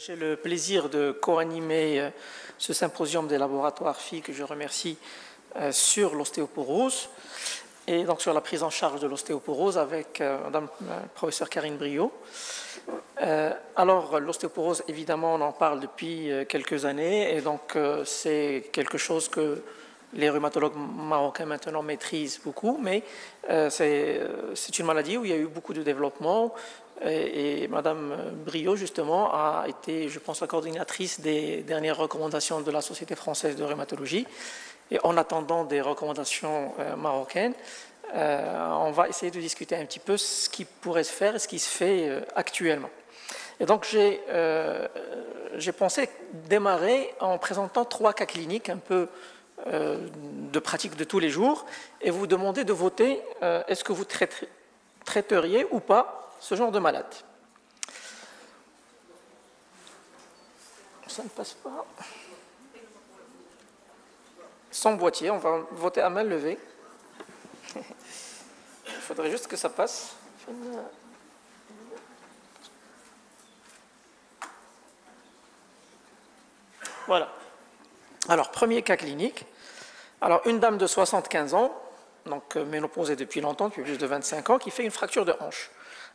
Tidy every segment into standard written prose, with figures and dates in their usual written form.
J'ai le plaisir de co-animer ce symposium des laboratoires FI que je remercie sur l'ostéoporose et donc sur la prise en charge de l'ostéoporose avec Madame professeure Karine Briot. Alors l'ostéoporose, évidemment, on en parle depuis quelques années et donc c'est quelque chose que les rhumatologues marocains maintenant maîtrisent beaucoup, mais c'est une maladie où il y a eu beaucoup de développement. Et Madame Briot, justement, a été, je pense, la coordinatrice des dernières recommandations de la Société française de rhumatologie. Et en attendant des recommandations marocaines, on va essayer de discuter un petit peu ce qui pourrait se faire et ce qui se fait actuellement. Et donc, j'ai pensé démarrer en présentant 3 cas cliniques un peu de pratique de tous les jours et vous demander de voter est-ce que vous traiteriez ou pas ce genre de malade. Ça ne passe pas. Sans boîtier, on va voter à main levée. Il faudrait juste que ça passe. Voilà. Alors, premier cas clinique. Alors, une dame de 75 ans, donc ménopausée depuis longtemps, depuis plus de 25 ans, qui fait une fracture de hanche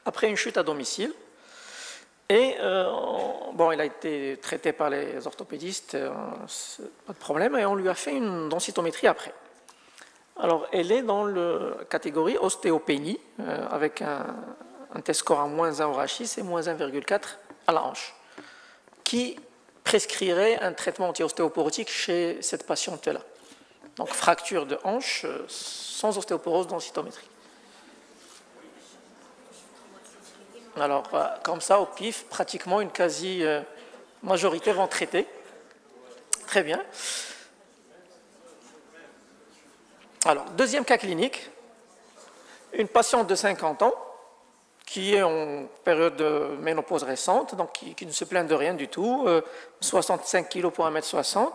après une chute à domicile. Et bon, il a été traité par les orthopédistes, pas de problème, et on lui a fait une densitométrie après. Alors, elle est dans la catégorie ostéopénie, avec un test score à -1 au rachis et -1,4 à la hanche, qui prescrirait un traitement anti-ostéoporotique chez cette patiente-là. Donc, fracture de hanche sans ostéoporose densitométrie. Alors, comme ça, au pif, pratiquement une quasi-majorité vont traiter. Très bien. Alors, deuxième cas clinique, une patiente de 50 ans qui est en période de ménopause récente, donc qui ne se plaint de rien du tout, 65 kg pour 1,60 m.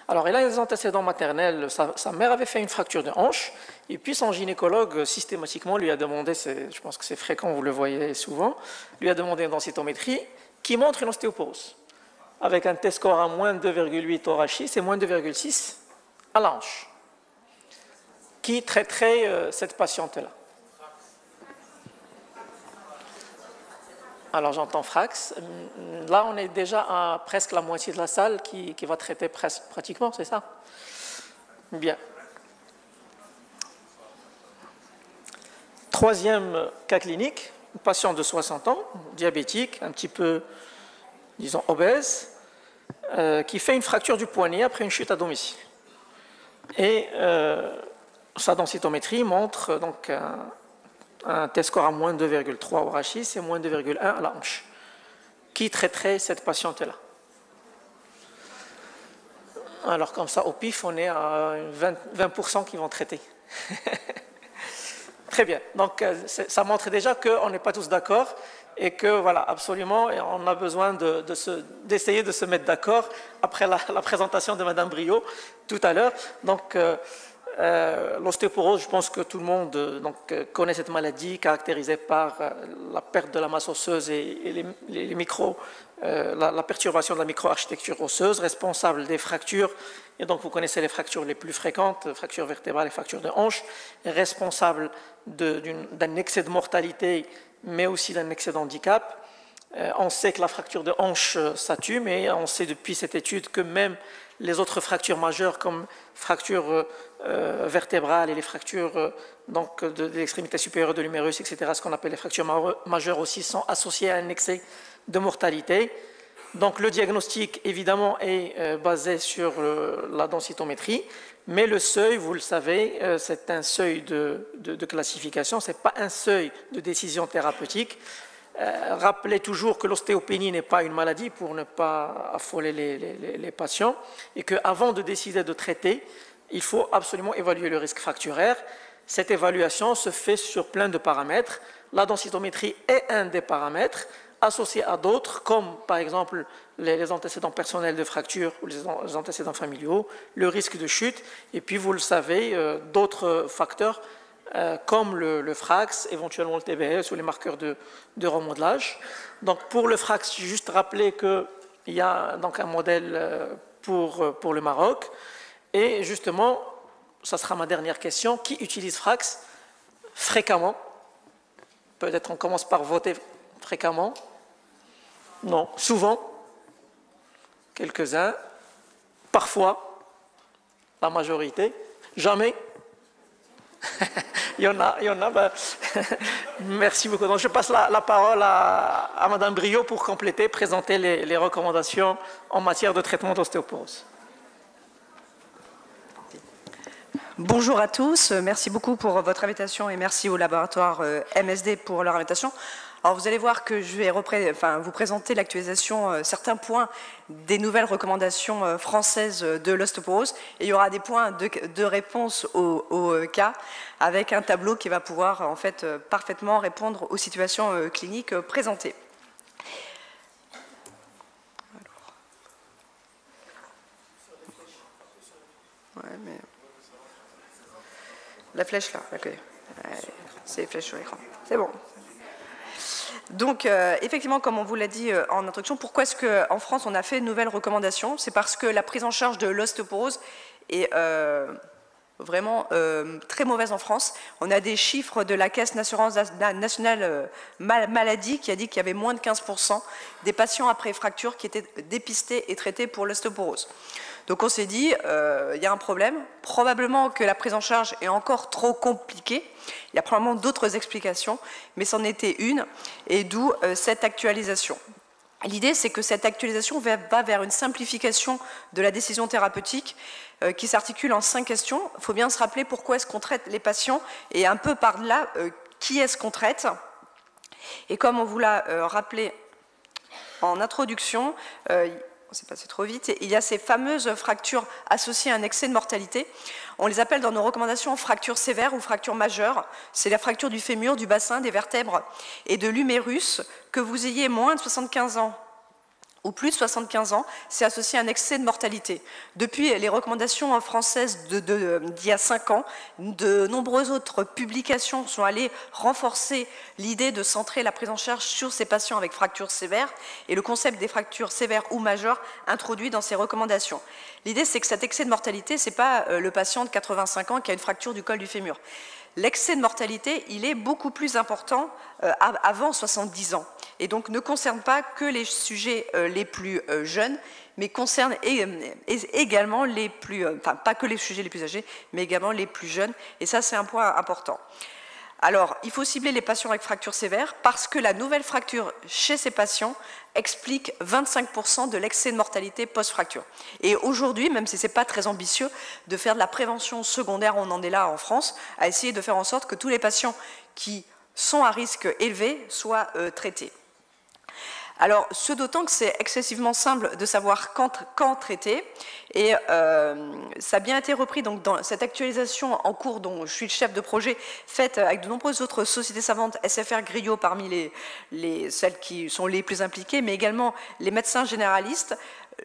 Alors, elle a des antécédents maternels, sa mère avait fait une fracture de hanche, et puis son gynécologue, systématiquement, lui a demandé, je pense que c'est fréquent, vous le voyez souvent, lui a demandé une densitométrie qui montre une ostéoporose, avec un test score à -2,8 au rachis et -2,6 à la hanche, qui traiterait cette patiente-là. Alors j'entends Frax. Là, on est déjà à presque la moitié de la salle qui va traiter pratiquement, c'est ça? Bien. Troisième cas clinique, une patiente de 60 ans, diabétique, un petit peu, disons, obèse, qui fait une fracture du poignet après une chute à domicile. Et sa densitométrie montre donc un test score à -2,3 au rachis et -2,1 à la hanche, qui traiterait cette patiente-là. Alors comme ça, au pif, on est à 20% qui vont traiter. Très bien, donc ça montre déjà qu'on n'est pas tous d'accord et que voilà, absolument, on a besoin d'essayer de se mettre d'accord après la présentation de Madame Briot tout à l'heure. Donc, l'ostéoporose, je pense que tout le monde connaît cette maladie caractérisée par la perte de la masse osseuse et la perturbation de la microarchitecture osseuse, responsable des fractures. Et donc vous connaissez les fractures les plus fréquentes, fractures vertébrales et fractures de hanche, responsable d'un excès de mortalité, mais aussi d'un excès d'handicap. On sait que la fracture de hanche, ça tue, mais on sait depuis cette étude que même les autres fractures majeures comme fractures vertébrales et les fractures de l'extrémité supérieure de l'humérus, etc., ce qu'on appelle les fractures majeures aussi, sont associées à un excès de mortalité. Donc le diagnostic, évidemment, est basé sur la densitométrie, mais le seuil, vous le savez, c'est un seuil de classification, ce n'est pas un seuil de décision thérapeutique. Rappelez toujours que l'ostéopénie n'est pas une maladie pour ne pas affoler les patients et qu'avant de décider de traiter, il faut absolument évaluer le risque fracturaire. Cette évaluation se fait sur plein de paramètres. La densitométrie est un des paramètres associés à d'autres, comme par exemple les antécédents personnels de fracture ou les antécédents familiaux, le risque de chute, et puis vous le savez, d'autres facteurs comme le FRAX, éventuellement le TBS ou les marqueurs de remodelage. Donc pour le FRAX, j'ai juste rappelé que il y a donc un modèle pour le Maroc. Et justement, ça sera ma dernière question, qui utilise Frax fréquemment? Peut-être on commence par voter fréquemment. Non, souvent, quelques-uns, parfois, la majorité, jamais. il y en a. Ben, merci beaucoup. Donc, je passe la parole à Madame Briot pour compléter, présenter les recommandations en matière de traitement d'ostéoporose. Bonjour à tous, merci beaucoup pour votre invitation et merci au laboratoire MSD pour leur invitation. Alors vous allez voir que je vais vous présenter l'actualisation, certains points des nouvelles recommandations françaises de l'ostéoporose et il y aura des points de réponse au cas avec un tableau qui va pouvoir en fait parfaitement répondre aux situations cliniques présentées. Ouais, mais... La flèche là, ok. C'est les flèches sur l'écran. C'est bon. Donc, effectivement, comme on vous l'a dit en introduction, pourquoi est-ce qu'en France on a fait une nouvelle recommandation? C'est parce que la prise en charge de l'ostéoporose est vraiment très mauvaise en France. On a des chiffres de la Caisse nationale maladie qui a dit qu'il y avait moins de 15% des patients après fracture qui étaient dépistés et traités pour l'ostéoporose. Donc on s'est dit, il y a un problème, probablement que la prise en charge est encore trop compliquée, il y a probablement d'autres explications, mais c'en était une, et d'où cette actualisation. L'idée, c'est que cette actualisation va vers une simplification de la décision thérapeutique qui s'articule en 5 questions. Il faut bien se rappeler pourquoi est-ce qu'on traite les patients, et un peu par là, qui est-ce qu'on traite. Et comme on vous l'a rappelé en introduction, on s'est passé trop vite, il y a ces fameuses fractures associées à un excès de mortalité. On les appelle dans nos recommandations fractures sévères ou fractures majeures. C'est la fracture du fémur, du bassin, des vertèbres et de l'humérus. Que vous ayez moins de 75 ans ou plus de 75 ans, c'est associé à un excès de mortalité. Depuis les recommandations françaises d'il y a 5 ans, de nombreuses autres publications sont allées renforcer l'idée de centrer la prise en charge sur ces patients avec fractures sévères et le concept des fractures sévères ou majeures introduit dans ces recommandations. L'idée, c'est que cet excès de mortalité, ce n'est pas le patient de 85 ans qui a une fracture du col du fémur. L'excès de mortalité, il est beaucoup plus important avant 70 ans et donc ne concerne pas que les sujets les plus jeunes, mais concerne également les plus, enfin pas que les sujets les plus âgés, mais également les plus jeunes, et ça c'est un point important. Alors, il faut cibler les patients avec fracture sévère parce que la nouvelle fracture chez ces patients explique 25% de l'excès de mortalité post-fracture. Et aujourd'hui, même si ce n'est pas très ambitieux, de faire de la prévention secondaire, on en est là en France, à essayer de faire en sorte que tous les patients qui sont à risque élevé soient traités. Alors, ce d'autant que c'est excessivement simple de savoir quand traiter, et ça a bien été repris donc, dans cette actualisation en cours dont je suis le chef de projet, faite avec de nombreuses autres sociétés savantes, SFR Griot parmi celles qui sont les plus impliquées, mais également les médecins généralistes.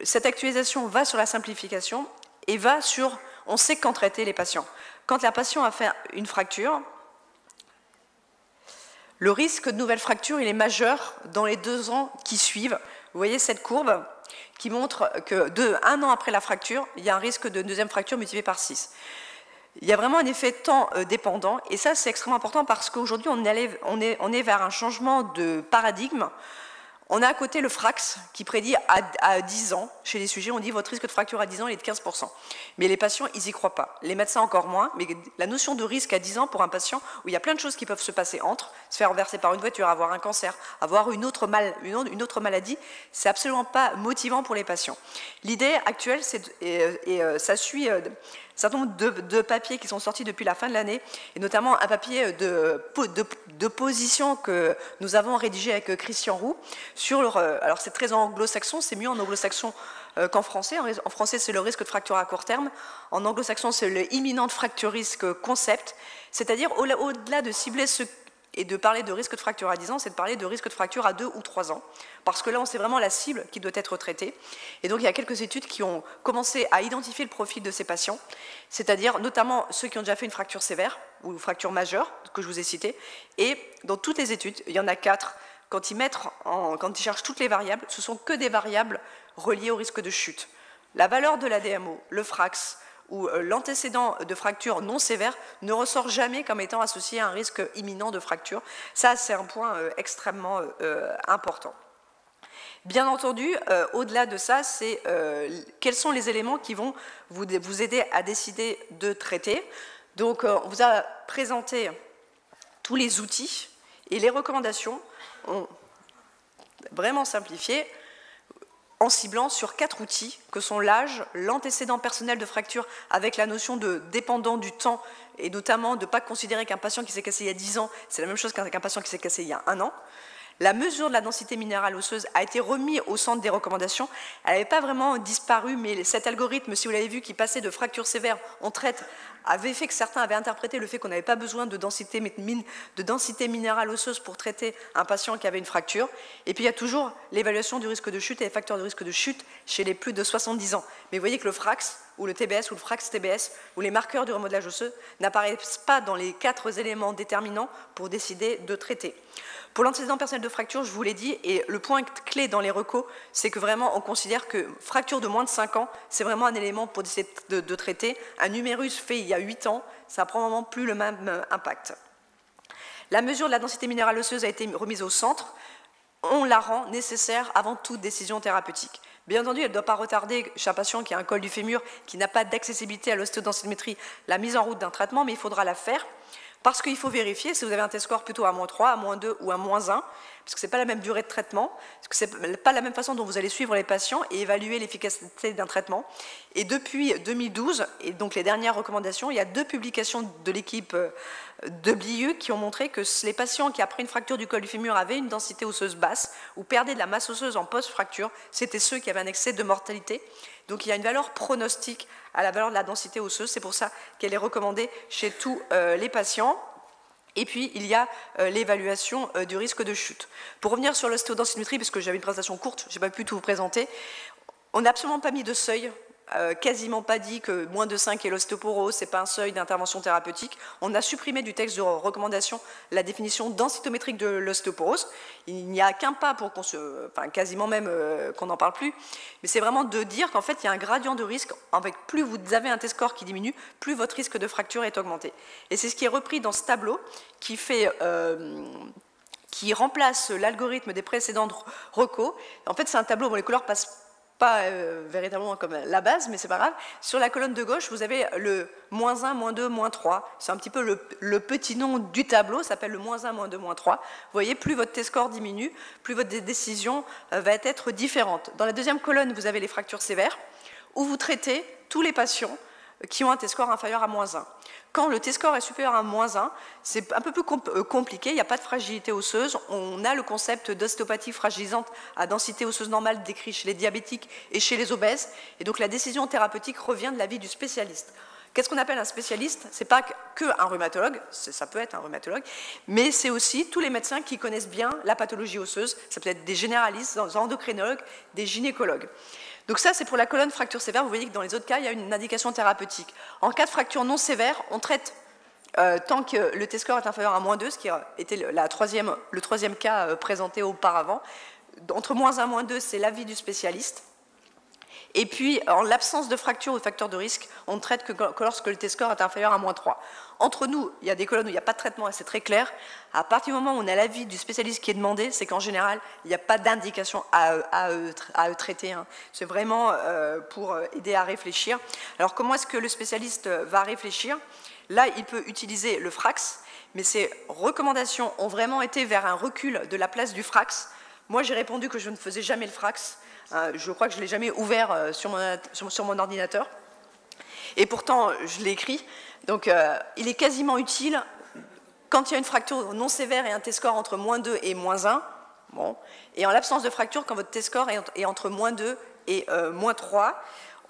Cette actualisation va sur la simplification et va sur, on sait quand traiter les patients. Quand la patiente a fait une fracture, le risque de nouvelle fracture, il est majeur dans les 2 ans qui suivent. Vous voyez cette courbe qui montre que 1 an après la fracture, il y a un risque de deuxième fracture multiplié par 6. Il y a vraiment un effet temps dépendant, et ça c'est extrêmement important parce qu'aujourd'hui on est vers un changement de paradigme. On a à côté le Frax qui prédit à 10 ans, chez les sujets, on dit votre risque de fracture à 10 ans il est de 15%. Mais les patients, ils n'y croient pas. Les médecins encore moins, mais la notion de risque à 10 ans pour un patient où il y a plein de choses qui peuvent se passer entre, se faire renverser par une voiture, avoir un cancer, avoir une autre maladie, c'est absolument pas motivant pour les patients. L'idée actuelle, ça suit un certain nombre de papiers qui sont sortis depuis la fin de l'année, et notamment un papier de position que nous avons rédigé avec Christian Roux, alors c'est très anglo-saxon, c'est mieux en anglo-saxon qu'en français. En français, c'est le risque de fracture à court terme. En anglo-saxon, c'est le imminent fracture risk concept. C'est-à-dire, au-delà de cibler et de parler de risque de fracture à 10 ans, c'est de parler de risque de fracture à 2 ou 3 ans. Parce que là, on sait vraiment la cible qui doit être traitée. Et donc, il y a quelques études qui ont commencé à identifier le profil de ces patients, c'est-à-dire notamment ceux qui ont déjà fait une fracture sévère ou une fracture majeure, que je vous ai citée. Et dans toutes les études, il y en a 4, quand ils cherchent toutes les variables, ce sont que des variables reliées au risque de chute. La valeur de la DMO, le Frax ou l'antécédent de fracture non sévère ne ressort jamais comme étant associé à un risque imminent de fracture. Ça, c'est un point extrêmement important. Bien entendu, au-delà de ça, c'est quels sont les éléments qui vont vous aider à décider de traiter. Donc, on vous a présenté tous les outils et les recommandations ont vraiment simplifié en ciblant sur 4 outils que sont l'âge, l'antécédent personnel de fracture avec la notion de dépendant du temps et notamment de ne pas considérer qu'un patient qui s'est cassé il y a 10 ans, c'est la même chose qu'un patient qui s'est cassé il y a 1 an. La mesure de la densité minérale osseuse a été remise au centre des recommandations. Elle n'avait pas vraiment disparu, mais cet algorithme, si vous l'avez vu, qui passait de fracture sévère en traite, avait fait que certains avaient interprété le fait qu'on n'avait pas besoin de densité minérale osseuse pour traiter un patient qui avait une fracture. Et puis il y a toujours l'évaluation du risque de chute et les facteurs de risque de chute chez les plus de 70 ans. Mais vous voyez que le Frax, ou le TBS, ou le Frax-TBS, ou les marqueurs du remodelage osseux n'apparaissent pas dans les 4 éléments déterminants pour décider de traiter. Pour l'antécédent personnel de fracture, je vous l'ai dit, et le point clé dans les recos, c'est que vraiment on considère que fracture de moins de 5 ans, c'est vraiment un élément pour décider de traiter. Un numérus fait il y a 8 ans, ça n'a probablement plus le même impact. La mesure de la densité minérale osseuse a été remise au centre. On la rend nécessaire avant toute décision thérapeutique. Bien entendu, elle ne doit pas retarder, chez un patient qui a un col du fémur, qui n'a pas d'accessibilité à l'ostéodensitométrie, la mise en route d'un traitement, mais il faudra la faire. Parce qu'il faut vérifier si vous avez un T-score plutôt à -3, à -2 ou à -1, parce que ce n'est pas la même durée de traitement, parce que ce n'est pas la même façon dont vous allez suivre les patients et évaluer l'efficacité d'un traitement. Et depuis 2012, et donc les dernières recommandations, il y a 2 publications de l'équipe de BIU qui ont montré que les patients qui, après une fracture du col du fémur, avaient une densité osseuse basse ou perdaient de la masse osseuse en post-fracture, c'était ceux qui avaient un excès de mortalité. Donc il y a une valeur pronostique à la valeur de la densité osseuse, c'est pour ça qu'elle est recommandée chez tous les patients. Et puis, il y a l'évaluation du risque de chute. Pour revenir sur l'ostéodensitométrie, parce que j'avais une présentation courte, je n'ai pas pu tout vous présenter, on n'a absolument pas mis de seuil, quasiment pas dit que moins de 5 est l'ostéoporose, ce n'est pas un seuil d'intervention thérapeutique. On a supprimé du texte de recommandation la définition densitométrique de l'ostéoporose. Il n'y a qu'un pas pour quasiment même qu'on n'en parle plus, mais c'est vraiment de dire qu'en fait, il y a un gradient de risque. Avec plus vous avez un T-score qui diminue, plus votre risque de fracture est augmenté. Et c'est ce qui est repris dans ce tableau qui remplace l'algorithme des précédentes recos. En fait, c'est un tableau où les couleurs passent pas véritablement comme la base, mais c'est pas grave. Sur la colonne de gauche, vous avez le -1, -2, -3. C'est un petit peu le petit nom du tableau, ça s'appelle le -1, -2, -3. Vous voyez, plus votre T-score diminue, plus votre décision va être différente. Dans la deuxième colonne, vous avez les fractures sévères, où vous traitez tous les patients qui ont un T-score inférieur à -1. Quand le T-score est supérieur à -1, c'est un peu plus compliqué, il n'y a pas de fragilité osseuse. On a le concept d'ostéopathie fragilisante à densité osseuse normale décrit chez les diabétiques et chez les obèses. Et donc la décision thérapeutique revient de l'avis du spécialiste. Qu'est-ce qu'on appelle un spécialiste? Ce n'est pas qu'un rhumatologue, ça peut être un rhumatologue, mais c'est aussi tous les médecins qui connaissent bien la pathologie osseuse. Ça peut être des généralistes, des endocrinologues, des gynécologues. Donc ça, c'est pour la colonne fracture sévère. Vous voyez que dans les autres cas, il y a une indication thérapeutique. En cas de fracture non sévère, on traite tant que le T-score est inférieur à -2, ce qui était le troisième cas présenté auparavant. Entre -1 et -2, c'est l'avis du spécialiste. Et puis, en l'absence de fracture ou de facteur de risque, on ne traite que lorsque le T-score est inférieur à -3. Entre nous, il y a des colonnes où il n'y a pas de traitement et c'est très clair. À partir du moment où on a l'avis du spécialiste qui est demandé, c'est qu'en général, il n'y a pas d'indication à traiter. C'est vraiment pour aider à réfléchir. Alors, comment est-ce que le spécialiste va réfléchir? Là, il peut utiliser le Frax, mais ces recommandations ont vraiment été vers un recul de la place du Frax. Moi, j'ai répondu que je ne faisais jamais le Frax. Je crois que je ne l'ai jamais ouvert sur mon ordinateur. Et pourtant, je l'ai écrit. Donc, il est quasiment utile quand il y a une fracture non sévère et un T-score entre -2 et -1. Bon. Et en l'absence de fracture, quand votre T-score est entre -2 et -3.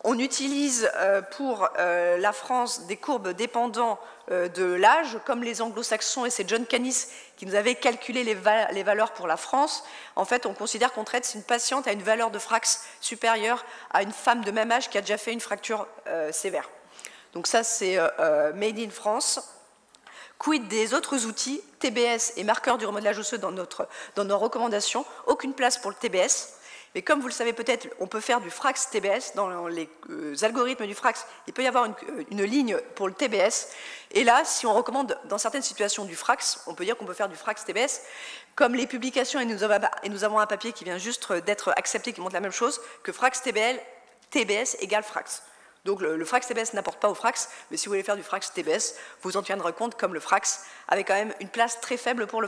On utilise pour la France des courbes dépendant de l'âge, comme les anglo-saxons, et c'est John Canis qui nous avait calculé les valeurs pour la France. En fait, on considère qu'on traite si une patiente a une valeur de Frax supérieure à une femme de même âge qui a déjà fait une fracture sévère. Donc ça, c'est Made in France. Quid des autres outils, TBS et marqueurs du remodelage osseux dans nos recommandations? Aucune place pour le TBS. Mais comme vous le savez peut-être, on peut faire du FRAX TBS. Dans les algorithmes du FRAX, il peut y avoir une ligne pour le TBS. Et là, si on recommande dans certaines situations du FRAX, on peut dire qu'on peut faire du FRAX TBS. Comme les publications, et nous avons un papier qui vient juste d'être accepté, qui montre la même chose, que FRAX TBS égale FRAX. Donc le FRAX TBS n'apporte pas au FRAX, mais si vous voulez faire du FRAX TBS, vous en tiendrez compte, comme le FRAX avait quand même une place très faible pour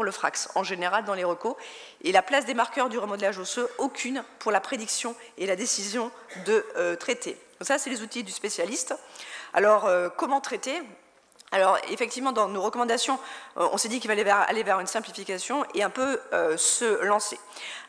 le FRAX, en général dans les recos. Et la place des marqueurs du remodelage osseux, aucune pour la prédiction et la décision de traiter. Donc ça, c'est les outils du spécialiste. Alors, comment traiter ? Alors, effectivement, dans nos recommandations, on s'est dit qu'il fallait aller vers une simplification et un peu se lancer.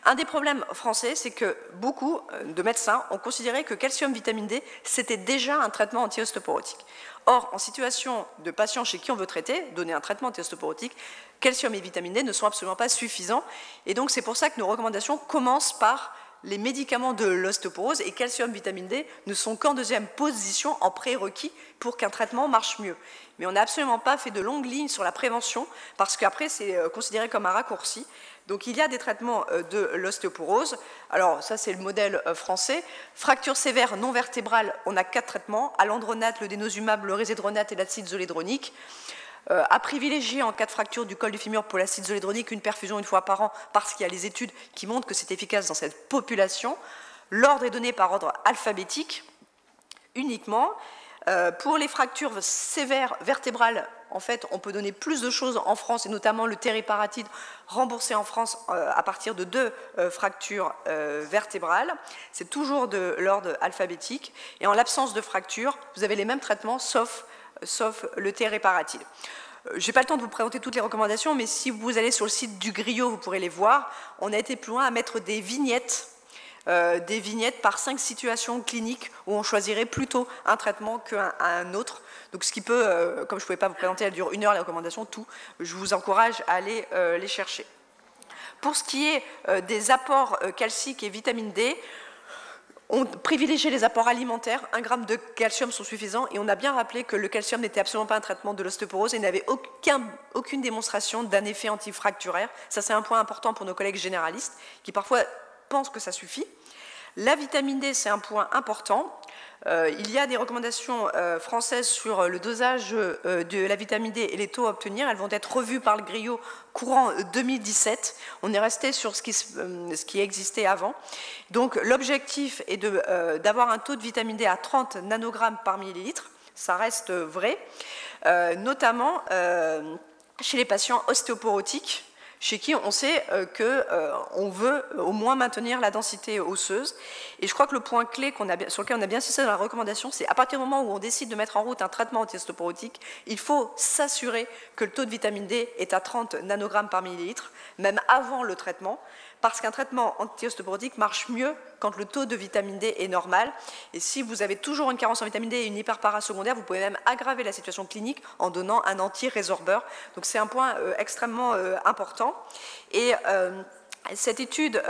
Un des problèmes français, c'est que beaucoup de médecins ont considéré que calcium, vitamine D, c'était déjà un traitement anti-ostéoporotique. Or, en situation de patients chez qui on veut traiter, donner un traitement anti-ostéoporotique, calcium et vitamine D ne sont absolument pas suffisants. Et donc, c'est pour ça que nos recommandations commencent par les médicaments de l'ostéoporose et calcium, vitamine D ne sont qu'en deuxième position en prérequis pour qu'un traitement marche mieux. Mais on n'a absolument pas fait de longues lignes sur la prévention parce qu'après c'est considéré comme un raccourci. Donc il y a des traitements de l'ostéoporose. Alors ça c'est le modèle français. Fracture sévère non vertébrale, on a 4 traitements, alendronate, le dénosumab, le résédronate et l'acide zolédronique. À privilégier en cas de fracture du col du fémur pour l'acide zolédronique une perfusion une fois par an parce qu'il y a les études qui montrent que c'est efficace dans cette population. L'ordre est donné par ordre alphabétique uniquement. Pour les fractures sévères vertébrales, en fait, on peut donner plus de choses en France, et notamment le tériparatide remboursé en France à partir de 2 fractures vertébrales. C'est toujours de l'ordre alphabétique. Et en l'absence de fracture, vous avez les mêmes traitements, sauf le tériparatide. Je n'ai pas le temps de vous présenter toutes les recommandations, mais si vous allez sur le site du Griot, vous pourrez les voir. On a été plus loin à mettre des vignettes par 5 situations cliniques où on choisirait plutôt un traitement qu'un autre. Donc ce qui peut, comme je ne pouvais pas vous présenter, elle dure 1 heure les recommandations, tout, je vous encourage à aller les chercher. Pour ce qui est des apports calciques et vitamine D, on privilégiait les apports alimentaires, 1 gramme de calcium sont suffisants, et on a bien rappelé que le calcium n'était absolument pas un traitement de l'ostéoporose et n'avait aucune démonstration d'un effet antifracturaire. Ça, c'est un point important pour nos collègues généralistes qui parfois pensent que ça suffit. La vitamine D, c'est un point important. Il y a des recommandations françaises sur le dosage de la vitamine D et les taux à obtenir. Elles vont être revues par le Griot courant 2017. On est resté sur ce qui existait avant. Donc l'objectif est d'avoir un taux de vitamine D à 30 nanogrammes par millilitre. Ça reste vrai, notamment chez les patients ostéoporotiques, chez qui on sait qu'on veut au moins maintenir la densité osseuse. Et je crois que le point clé sur lequel on a bien insisté dans la recommandation, c'est à partir du moment où on décide de mettre en route un traitement anti-ostéoporotique, il faut s'assurer que le taux de vitamine D est à 30 nanogrammes par millilitre, même avant le traitement, parce qu'un traitement anti-ostéoporotique marche mieux quand le taux de vitamine D est normal. Et si vous avez toujours une carence en vitamine D et une hyperpara secondaire, vous pouvez même aggraver la situation clinique en donnant un anti-résorbeur. Donc c'est un point extrêmement important. Et cette étude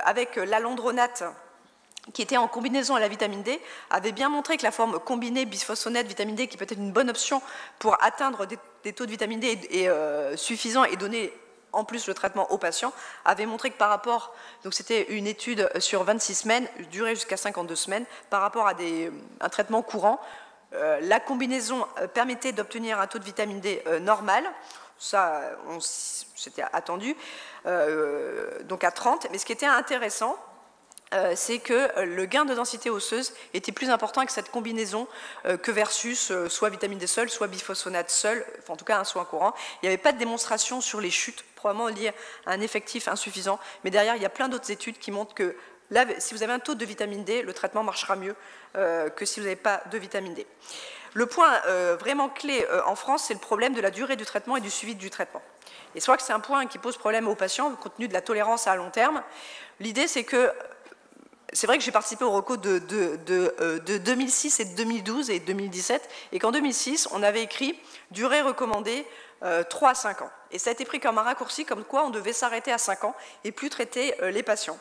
avec l'alendronate, qui était en combinaison à la vitamine D, avait bien montré que la forme combinée bisphosphonate vitamine D, qui peut être une bonne option pour atteindre des taux de vitamine D suffisants et donner en plus le traitement aux patients, avait montré que par rapport, donc c'était une étude sur 26 semaines, durée jusqu'à 52 semaines, par rapport à un traitement courant, la combinaison permettait d'obtenir un taux de vitamine D normal, ça c'était attendu, donc à 30, mais ce qui était intéressant, c'est que le gain de densité osseuse était plus important avec cette combinaison que versus soit vitamine D seule, soit biphosphonate seul, enfin, en tout cas un soin courant. Il n'y avait pas de démonstration sur les chutes, probablement liées à un effectif insuffisant, mais derrière il y a plein d'autres études qui montrent que là, si vous avez un taux de vitamine D, le traitement marchera mieux que si vous n'avez pas de vitamine D. Le point vraiment clé en France, c'est le problème de la durée du traitement et du suivi du traitement. Et je crois que c'est un point qui pose problème aux patients, compte tenu de la tolérance à long terme. L'idée, c'est que c'est vrai que j'ai participé au reco de 2006 et de 2012 et 2017, et qu'en 2006, on avait écrit durée recommandée 3 à 5 ans. Et ça a été pris comme un raccourci, comme quoi on devait s'arrêter à 5 ans et plus traiter les patients.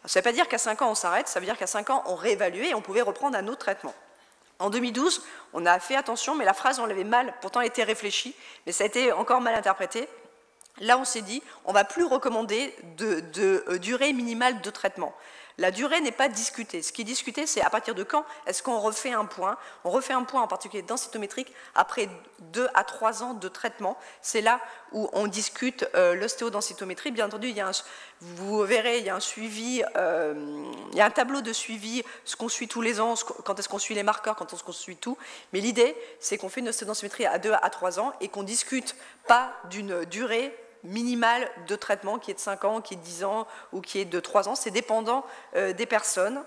Ça ne veut pas dire qu'à 5 ans on s'arrête, ça veut dire qu'à 5 ans on réévaluait et on pouvait reprendre un autre traitement. En 2012, on a fait attention, mais la phrase, on l'avait mal, pourtant elle était réfléchie, mais ça a été encore mal interprété. Là, on s'est dit, on ne va plus recommander de durée minimale de traitement. La durée n'est pas discutée. Ce qui est discuté, c'est à partir de quand est-ce qu'on refait un point. On refait un point en particulier densitométrique après 2 à 3 ans de traitement. C'est là où on discute l'ostéodensitométrie. Bien entendu, vous verrez, il y a un suivi, il y a un tableau de suivi, ce qu'on suit tous les ans, quand est-ce qu'on suit les marqueurs, quand est-ce qu'on suit tout. Mais l'idée, c'est qu'on fait une ostéodensitométrie à 2 à 3 ans et qu'on ne discute pas d'une durée minimale de traitement qui est de 5 ans, qui est de 10 ans ou qui est de 3 ans. C'est dépendant des personnes.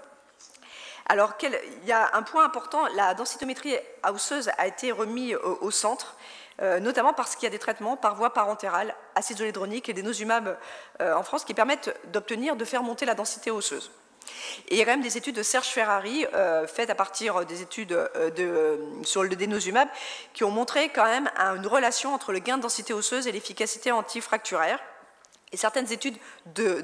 Alors, il y a un point important, la densitométrie osseuse a été remise au centre, notamment parce qu'il y a des traitements par voie parentérale, acide zoledronique et denosumab en France qui permettent de faire monter la densité osseuse. Et il y a quand même des études de Serge Ferrari faites à partir des études sur le denosumab qui ont montré quand même une relation entre le gain de densité osseuse et l'efficacité antifracturaire. Et certaines études de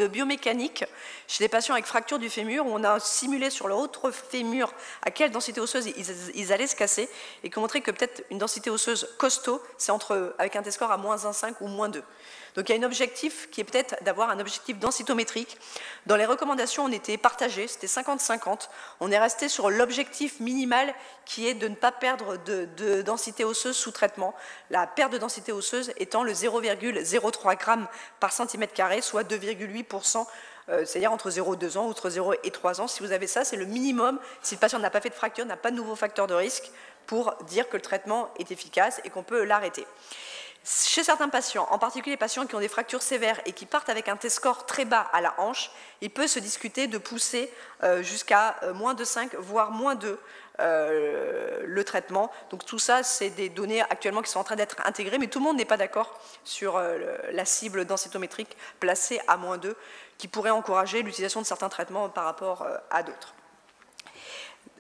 biomécanique chez les patients avec fracture du fémur, où on a simulé sur leur autre fémur à quelle densité osseuse ils allaient se casser, et qui ont montré que peut-être une densité osseuse costaud, c'est avec un T-score à moins 1,5 ou moins 2. Donc il y a un objectif qui est peut-être d'avoir un objectif densitométrique. Dans les recommandations, on était partagés, c'était 50-50. On est resté sur l'objectif minimal qui est de ne pas perdre de densité osseuse sous traitement. La perte de densité osseuse étant le 0,03 g par centimètre carré, soit 2,8%. C'est-à-dire entre 0 et 2 ans, entre 0 et 3 ans. Si vous avez ça, c'est le minimum. Si le patient n'a pas fait de fracture, n'a pas de nouveau facteur de risque, pour dire que le traitement est efficace et qu'on peut l'arrêter. Chez certains patients, en particulier les patients qui ont des fractures sévères et qui partent avec un T-score très bas à la hanche, il peut se discuter de pousser jusqu'à moins de 5, voire moins 2 le traitement. Donc tout ça, c'est des données actuellement qui sont en train d'être intégrées, mais tout le monde n'est pas d'accord sur la cible densitométrique placée à moins 2, qui pourrait encourager l'utilisation de certains traitements par rapport à d'autres.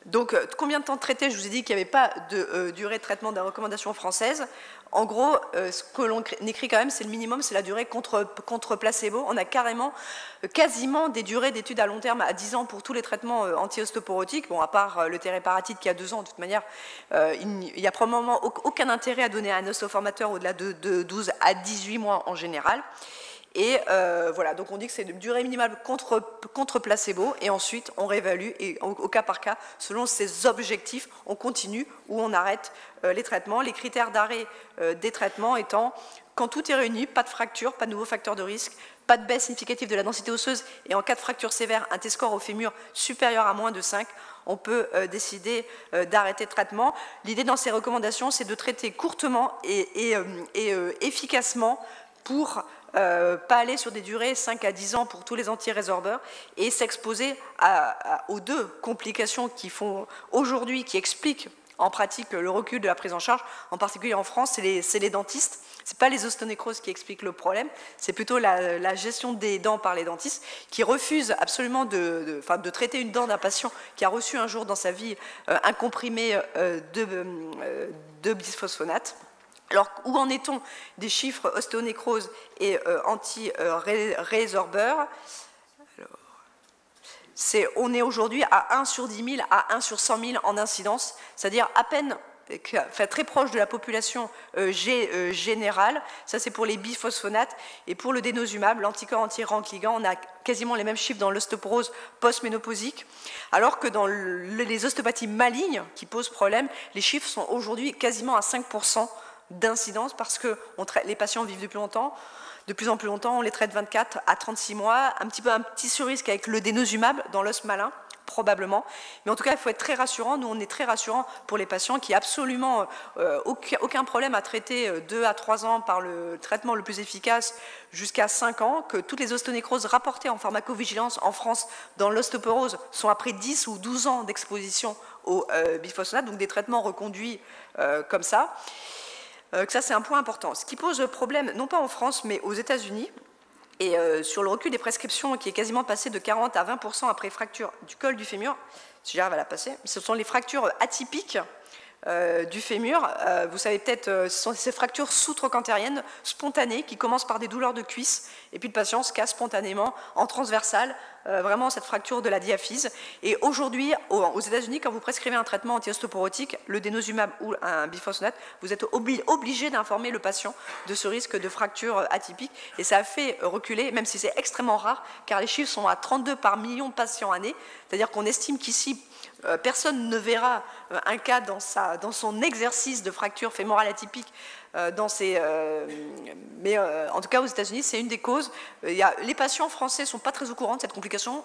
Donc, combien de temps de traité? Je vous ai dit qu'il n'y avait pas de durée de traitement de la recommandation française. En gros, ce que l'on écrit quand même, c'est le minimum, c'est la durée contre placebo. On a quasiment des durées d'études à long terme à 10 ans pour tous les traitements anti-ostéoporotiques, bon, à part le tériparatide qui a 2 ans. De toute manière, il n'y a probablement aucun intérêt à donner à un ostéoformateur au-delà de 12 à 18 mois en général. Et voilà, donc on dit que c'est une durée minimale contre placebo, et ensuite on réévalue, et au cas par cas, selon ces objectifs, on continue ou on arrête les traitements. Les critères d'arrêt des traitements étant, quand tout est réuni, pas de fracture, pas de nouveau facteur de risque, pas de baisse significative de la densité osseuse, et en cas de fracture sévère, un T-score au fémur supérieur à moins de 5, on peut décider d'arrêter le traitement. L'idée dans ces recommandations, c'est de traiter courtement et efficacement pour pas aller sur des durées 5 à 10 ans pour tous les antirésorbeurs et s'exposer aux 2 complications qui font aujourd'hui, qui expliquent en pratique le recul de la prise en charge, en particulier en France, c'est les dentistes. Ce n'est pas les ostéonécroses qui expliquent le problème, c'est plutôt la gestion des dents par les dentistes qui refusent absolument de traiter une dent d'un patient qui a reçu un jour dans sa vie un comprimé de bisphosphonate. Alors, où en est-on des chiffres ostéonécrose et anti-résorbeurs? On est aujourd'hui à 1 sur 10 000 à 1 sur 100 000 en incidence, c'est-à-dire à peine très proche de la population générale. Ça, c'est pour les biphosphonates. Et pour le denosumab, l'anticorps anti-rancligand, on a quasiment les mêmes chiffres dans l'ostéoporose post-ménopausique, alors que dans les ostéopathies malignes qui posent problème, les chiffres sont aujourd'hui quasiment à 5% d'incidence, parce que les patients vivent de plus en plus longtemps, on les traite 24 à 36 mois, un petit sur-risque avec le denosumab dans l'os malin, probablement, mais en tout cas il faut être très rassurant. Nous on est très rassurant pour les patients qui n'ont absolument aucun problème à traiter 2 à 3 ans par le traitement le plus efficace jusqu'à 5 ans, que toutes les ostéonécroses rapportées en pharmacovigilance en France dans l'ostéoporose sont après 10 ou 12 ans d'exposition au biphosphonate, donc des traitements reconduits comme ça. Que ça, c'est un point important. Ce qui pose problème, non pas en France, mais aux États-Unis, et sur le recul des prescriptions qui est quasiment passé de 40 à 20% après fracture du col du fémur, si j'arrive à la passer, ce sont les fractures atypiques du fémur. Vous savez peut-être, ce sont ces fractures sous-trochantériennes spontanées qui commencent par des douleurs de cuisse, et puis le patient se casse spontanément en transversale vraiment cette fracture de la diaphyse. Et aujourd'hui, aux États-Unis, quand vous prescrivez un traitement anti-ostéoporotique, le denosumab ou un biphosphonate, vous êtes obligé d'informer le patient de ce risque de fracture atypique. Et ça a fait reculer, même si c'est extrêmement rare, car les chiffres sont à 32 par million de patients année. C'est-à-dire qu'on estime qu'ici, personne ne verra un cas dans son exercice de fracture fémorale atypique. Mais en tout cas, aux États-Unis, c'est une des causes. Les patients français ne sont pas très au courant de cette complication,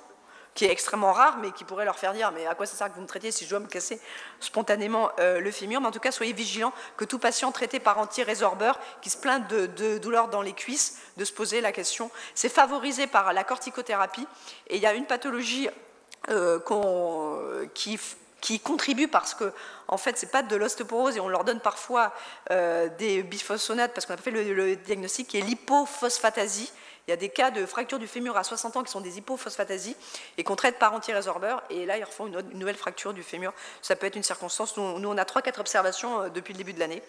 qui est extrêmement rare, mais qui pourrait leur faire dire « mais à quoi ça sert que vous me traitiez si je dois me casser spontanément le fémur ?» Mais en tout cas, soyez vigilants que tout patient traité par anti-résorbeur qui se plaint de douleurs dans les cuisses, de se poser la question. C'est favorisé par la corticothérapie, et il y a une pathologie qui contribue parce que, en fait, ce n'est pas de l'ostéoporose et on leur donne parfois des biphosphonates parce qu'on a fait le diagnostic qui est l'hypophosphatasie. Il y a des cas de fracture du fémur à 60 ans qui sont des hypophosphatasies et qu'on traite par anti-résorbeur et là, ils refont une nouvelle fracture du fémur. Ça peut être une circonstance. Nous on a 3-4 observations depuis le début de l'année.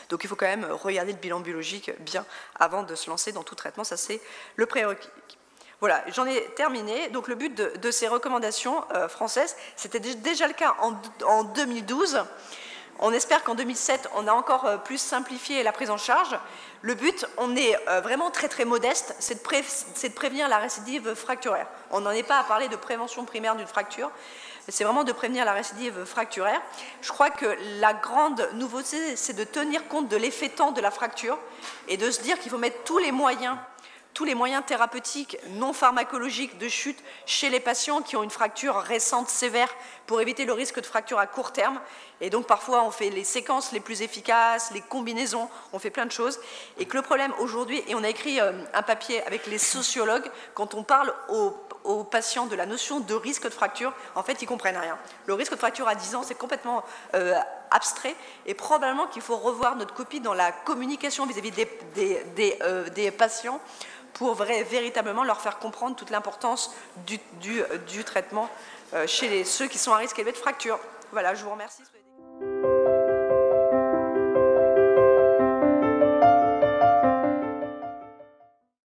Donc, il faut quand même regarder le bilan biologique bien avant de se lancer dans tout traitement. Ça, c'est le prérequis. Voilà, j'en ai terminé. Donc, le but de ces recommandations françaises, c'était déjà le cas en 2012. On espère qu'en 2007, on a encore plus simplifié la prise en charge. Le but, on est vraiment très très modeste, c'est de prévenir la récidive fracturaire. On n'en est pas à parler de prévention primaire d'une fracture, c'est vraiment de prévenir la récidive fracturaire. Je crois que la grande nouveauté, c'est de tenir compte de l'effet temps de la fracture et de se dire qu'il faut mettre tous les moyens thérapeutiques non pharmacologiques de chute chez les patients qui ont une fracture récente sévère pour éviter le risque de fracture à court terme. Et donc parfois on fait les séquences les plus efficaces, les combinaisons, on fait plein de choses. Et que le problème aujourd'hui, et on a écrit un papier avec les sociologues, quand on parle aux patients de la notion de risque de fracture, en fait ils ne comprennent rien. Le risque de fracture à 10 ans, c'est complètement abstrait et probablement qu'il faut revoir notre copie dans la communication vis-à-vis des patients pour véritablement leur faire comprendre toute l'importance du traitement chez ceux qui sont à risque élevé de fracture. Voilà, je vous remercie.